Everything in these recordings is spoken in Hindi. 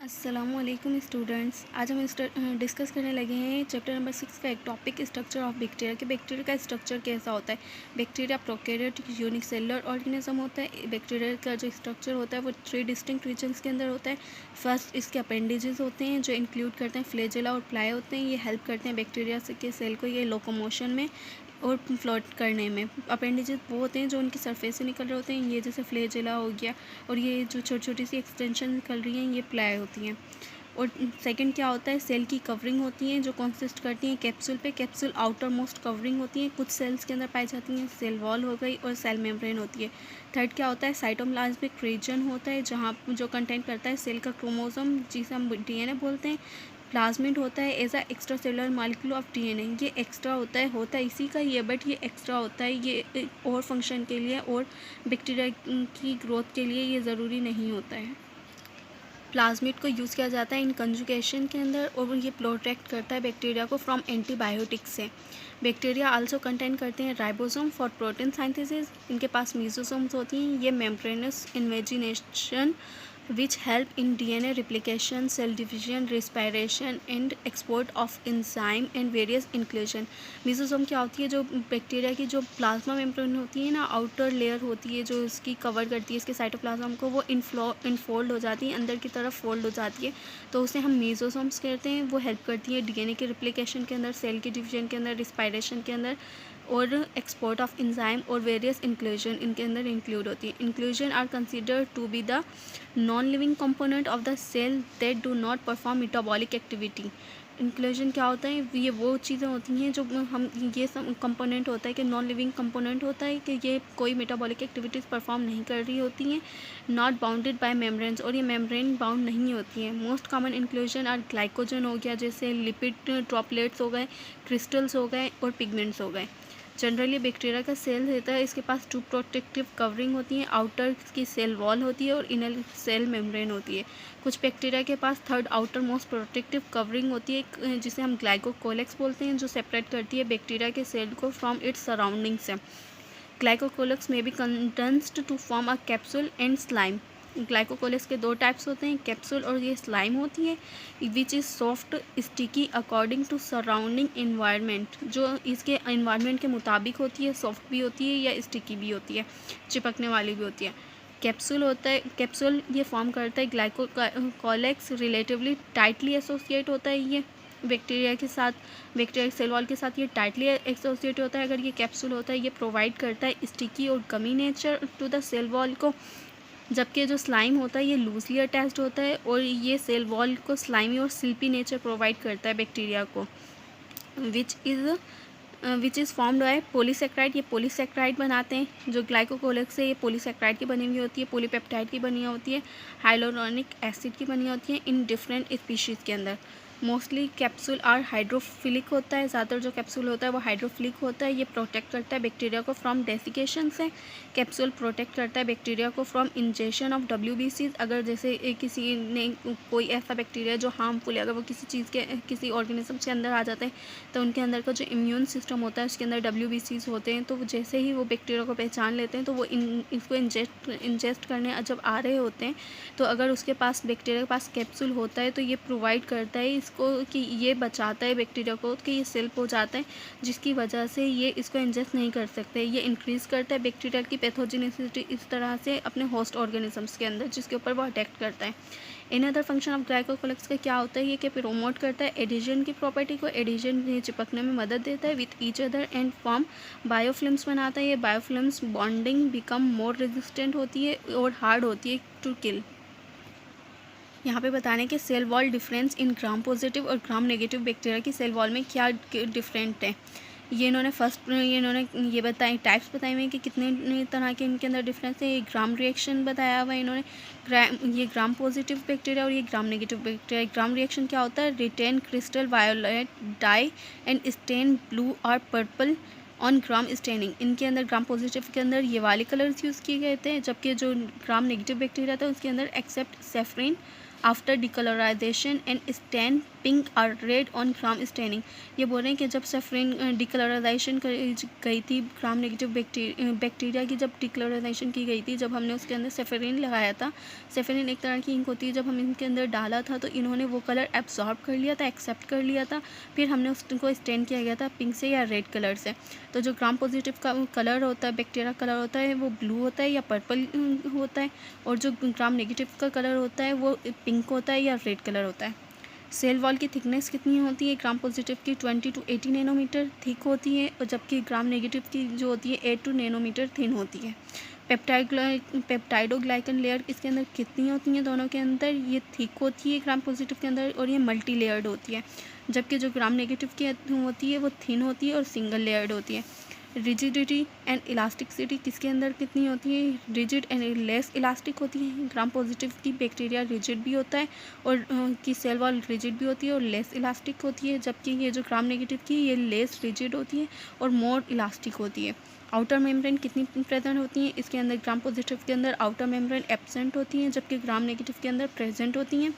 अस्सलामुअलैकुम स्टूडेंट्स। आज हम डिस्कस करने लगे हैं चैप्टर नंबर 6 का एक टॉपिक, स्ट्रक्चर ऑफ बैक्टीरिया। कि बैक्टीरिया का स्ट्रक्चर कैसा होता है। बैक्टीरिया प्रोकैरियोटिक यूनिसेलुलर ऑर्गेनिज्म होता है। बैक्टीरिया का जो स्ट्रक्चर होता है वो 3 डिस्टिंक्ट रीजन्स के अंदर होता है। फर्स्ट, इसके अपेंडेजेस होते हैं जो इंक्लूड करते हैं फ्लैजेला और प्लाई होते हैं। ये हेल्प करते हैं बैक्टीरिया के सेल को ये लोकोमोशन में और फ्लोट करने में। अपेंडेजेस वो होते हैं जो उनकी सरफेस से निकल रहे होते हैं, ये जैसे फ्लैजेला हो गया, और ये जो छोटी छोटी सी एक्सटेंशन निकल रही हैं ये प्लाई होती हैं। और सेकंड क्या होता है, सेल की कवरिंग होती हैं जो कंसिस्ट करती हैं कैप्सूल पे। कैप्सूल आउटर मोस्ट कवरिंग होती है, कुछ सेल्स के अंदर पाई जाती हैं। सेल वॉल हो गई और सेल मेम्ब्रेन होती है। थर्ड क्या होता है, साइटोप्लाज्मिक रीजन होता है जहाँ जो कंटेन करता है सेल का क्रोमोसोम, जिसे हम डीएनए बोलते हैं। प्लाज्मिड होता है as a extra cellular molecule of DNA. ये एक्स्ट्रा होता है इसी का ये, बट ये एक्स्ट्रा होता है, ये और फंक्शन के लिए और बैक्टीरिया की ग्रोथ के लिए ये ज़रूरी नहीं होता है। प्लाज्मिड को यूज़ किया जाता है इन कंजुगेशन के अंदर और ये प्रोटेक्ट करता है बैक्टीरिया को फ्रॉम एंटीबायोटिक्स से। बैक्टीरिया आल्सो कंटेन करते हैं राइबोसोम फॉर प्रोटीन सिंथेसिस। इनके पास मीजोसोम्स होती हैं। ये membranes invagination which help in DNA replication, cell division, respiration and export of enzyme and various inclusion। Mesosome क्या होती है, जो बैक्टीरिया की जो प्लाज्मा मेम्ब्रेन होती है ना, आउटर लेयर होती है जो इसकी कवर करती है इसके साइटोप्लाज्म को, वो इनफोल्ड हो जाती है, अंदर की तरफ फोल्ड हो जाती है, तो उसे हम मेसोसोम्स कहते हैं। वो हेल्प करती है डीएनए के रिप्लिकेशन के अंदर, सेल के डिवीजन के अंदर, रिस्पायरेशन के अंदर और एक्सपोर्ट ऑफ इंजाइम और वेरियस इंक्लूजन इनके अंदर इंक्लूड होती है। Inclusion are considered to be the non living component of the cell that do not perform metabolic activity. Inclusion क्या होता है, ये वो चीज़ें होती हैं जो हम, ये सब कंपोनेंट होता है कि नॉन लिविंग कंपोनेंट होता है कि ये कोई मेटाबॉलिक एक्टिविटीज़ परफॉर्म नहीं कर रही होती हैं। नॉट बाउंडेड बाय मेम्ब्रेन्स, और ये मेम्ब्रेन बाउंड नहीं होती हैं। Most common inclusion are glycogen हो गया, जैसे लिपिड ड्रॉपलेट्स हो गए, क्रिस्टल्स हो गए और पिगमेंट्स हो गए। जनरली बैक्टीरिया का सेल रहता है, इसके पास 2 प्रोटेक्टिव कवरिंग होती हैं। आउटर की सेल वॉल होती है और इनर सेल मेम्ब्रेन होती है। कुछ बैक्टीरिया के पास third outer most protective covering होती है जिसे हम ग्लाइकोकोलेक्स बोलते हैं, जो सेपरेट करती है बैक्टीरिया के सेल को फ्रॉम इट्स सराउंडिंग से। Glycocalyx may be condensed to form a capsule and slime. Glycocalyx के 2 टाइप्स होते हैं, कैप्सूल और ये स्लाइम होती है, which is soft sticky according to surrounding environment. जो इसके इन्वायरमेंट के मुताबिक होती है, सॉफ्ट भी होती है या स्टिकी भी होती है, चिपकने वाली भी होती है। कैप्सूल होता है, कैप्सूल ये फॉर्म करता है ग्लाइकोकोलेक्स रिलेटिवली टाइटली एसोसिएट होता है ये बैक्टीरिया के साथ, बैक्टीरिया सेल वॉल के साथ ये टाइटली एसोसिएट होता है। अगर ये कैप्सूल होता है ये प्रोवाइड करता है स्टिकी और gummy nature to the cell wall को, जबकि जो स्लाइम होता है ये लूजली अटैच्ड होता है और ये सेल वॉल को स्लाइमी और सिल्पी नेचर प्रोवाइड करता है बैक्टीरिया को, which is formed by polysaccharide. ये पॉलीसेक्राइड बनाते हैं, जो ग्लाइकोकोलेक्स है ये पॉलीसेक्राइड की बनी हुई होती है, पॉलीपेप्टाइड की बनी होती है, हाइलोरोनिक एसिड की बनी होती है इन डिफरेंट स्पीशीज़ के अंदर। मोस्टली कैप्सूल आर हाइड्रोफिलिक होता है, ज़्यादातर जो कैप्सूल होता है वो हाइड्रोफिलिक होता है। ये प्रोटेक्ट करता है बैक्टीरिया को फ्रॉम डेसिकेशन से। कैप्सूल प्रोटेक्ट करता है बैक्टीरिया को फ्रॉम इंजेक्शन ऑफ WBCs। अगर जैसे किसी ने कोई ऐसा बैक्टीरिया जो हार्मफुल है, अगर वो किसी चीज़ के किसी ऑर्गेनिज्म के अंदर आ जाता है तो उनके अंदर का जो इम्यून सिस्टम होता है उसके अंदर WBCs होते हैं, तो जैसे ही वो बैक्टीरिया को पहचान लेते हैं तो वो इसको इंजेस्ट करने जब आ रहे होते हैं, तो अगर उसके पास बैक्टीरिया के पास कैप्सूल होता है तो ये प्रोवाइड करता है इसको कि ये बचाता है बैक्टीरिया को कि ये सेल्फ हो जाता है, जिसकी वजह से ये इसको इंजेस्ट नहीं कर सकते। ये इंक्रीज़ करता है बैक्टीरिया की पैथोजेनिसिटी इस तरह से अपने होस्ट ऑर्गेनिजम्स के अंदर, जिसके ऊपर वो अटैक करता है। इन अदर फंक्शन ऑफ ग्लाइकोकोलेक्स का क्या होता है, ये कि प्रोमोट करता है एडिशन की प्रॉपर्टी को, एडिशन चिपकने में मदद देता है with each other and form biofilms बनाता है। ये biofilms bonding become more resistant होती है और हार्ड होती है टू किल। यहाँ पे बताने के cell wall difference in gram positive और ग्राम नेगेटिव बैक्टीरिया की सेल वॉल में क्या डिफरेंट है। ये इन्होंने ये बताई टाइप्स बताई हुई हैं कि कितने तरह के इनके अंदर डिफरेंस है। ये ग्राम रिएक्शन बताया हुआ है इन्होंने, ये ग्राम पॉजिटिव बैक्टीरिया और ये gram negative bacteria. Gram reaction क्या होता है, retain crystal violet dye and stain blue और पर्पल ऑन ग्राम स्टेनिंग। इनके अंदर ग्राम पॉजिटिव के अंदर ये वाले कलर्स यूज़ किए गए थे, जबकि जो ग्राम नेगेटिव बैक्टीरिया था उसके अंदर accept safranin after decolorization and stain pink और रेड ऑन ग्राम स्टेनिंग। ये बोल रहे हैं कि जब सेफरिन डिकलराइजेशन गई थी, ग्राम नेगेटिव बैक्टीरिया की जब डिकलराइजेशन की गई थी, जब हमने उसके अंदर सेफरिन लगाया था, सेफरिन एक तरह की इंक होती है, जब हम इनके अंदर डाला था तो इन्होंने वो कलर एब्जॉर्ब कर लिया था, एक्सेप्ट कर लिया था, फिर हमने उसको स्टेन किया गया था पिंक से या रेड कलर से। तो जो ग्राम पॉजिटिव का कलर होता है, बैक्टीरिया कलर होता है, वो ब्लू होता है या पर्पल होता है, और जो ग्राम नेगेटिव का कलर होता है वो पिंक होता है या रेड कलर होता है। सेल वॉल की थिकनेस कितनी होती है? ग्राम पॉजिटिव की 20 to 80 नैनोमीटर थिक होती है, और जबकि ग्राम नेगेटिव की जो होती है 8 2 नैनोमीटर थिन होती है। पेप्टाइडोग्लाइकन लेयर इसके अंदर कितनी होती हैं? दोनों के अंदर ये थिक होती है ग्राम पॉजिटिव के अंदर, और ये मल्टी लेयर्ड होती है, जबकि जो ग्राम नेगेटिव की होती है वो थिन होती है और सिंगल लेयर्ड होती है। रिजिडिटी एंड इलास्टिसिटी किसके अंदर कितनी होती है? रिजिड एंड लेस इलास्टिक होती है। ग्राम पॉजिटिव की बैक्टीरिया रिजिड भी होता है और की सेल वॉल रिजिड भी होती है और लेस इलास्टिक होती है, जबकि ये जो ग्राम नेगेटिव की ये लेस रिजिड होती है और मोर इलास्टिक होती है। आउटर मेम्ब्रेन कितनी प्रेजेंट होती है? इसके अंदर ग्राम पॉजिटिव के अंदर आउटर मेम्ब्रेन एब्सेंट होती हैं, जबकि ग्राम नेगेटिव के अंदर प्रेजेंट होती हैं।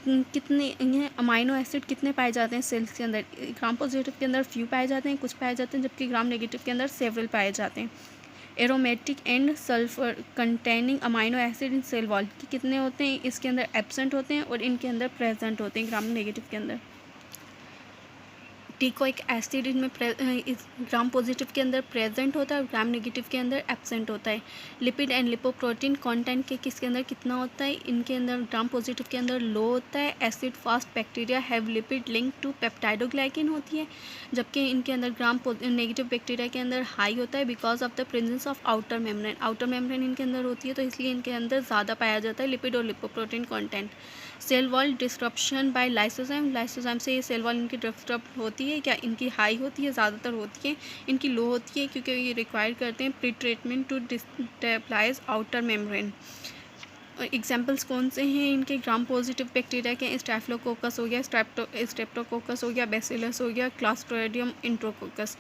कितने ये अमाइनो एसिड कितने पाए जाते हैं सेल्स के अंदर? ग्राम पॉजिटिव के अंदर फ्यू पाए जाते हैं, कुछ पाए जाते हैं, जबकि ग्राम नेगेटिव के अंदर सेवरल पाए जाते हैं। Aromatic and sulphur containing amino acid in cell wall कितने होते हैं? इसके अंदर एब्सेंट होते हैं और इनके अंदर प्रेजेंट होते हैं ग्राम नेगेटिव के अंदर। टिकोइक एसिड इनमें ग्राम पॉजिटिव के अंदर प्रेजेंट होता है और ग्राम नेगेटिव के अंदर एब्सेंट होता है। लिपिड एंड लिपोप्रोटीन कंटेंट के किसके अंदर कितना होता है? इनके अंदर ग्राम पॉजिटिव के अंदर लो होता है। Acid fast bacteria have lipid link to peptidoglycan होती है, जबकि इनके अंदर ग्राम नेगेटिव बैक्टीरिया के अंदर हाई होता है because of the presence of outer membrane. Outer membrane इनके अंदर होती है तो इसलिए इनके अंदर ज़्यादा पाया जाता है लिपिड और lipoprotein content. Cell wall disruption by lysozyme, lysozyme से ये सेल वॉल इनकी डिस्टर्ब होती है क्या? इनकी हाई होती है, ज़्यादातर होती है, इनकी लो होती है क्योंकि ये रिक्वायर करते हैं pre treatment to destabilise outer membrane. Examples कौन से हैं इनके ग्राम पॉजिटिव बैक्टीरिया के? स्टैफिलोकोकस हो गया, स्ट्रेप्टोकोकस हो गया, बैसिलस हो गया, क्लास्ट्रिडियम इंट्रोकोकस।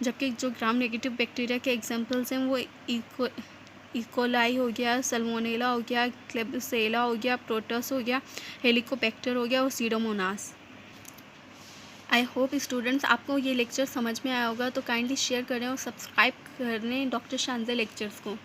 जबकि जो ग्राम नेगेटिव बैक्टीरिया के एग्जाम्पल्स हैं वो इकोलाई हो गया, सल्मोनेला हो गया, क्लेब्सिला हो गया, प्रोटस हो गया, हेलिकोबैक्टर हो गया और सीडोमोनास। आई होप स्टूडेंट्स आपको ये लेक्चर समझ में आया होगा, तो काइंडली शेयर करें और सब्सक्राइब करें डॉक्टर शांजे लेक्चर्स को।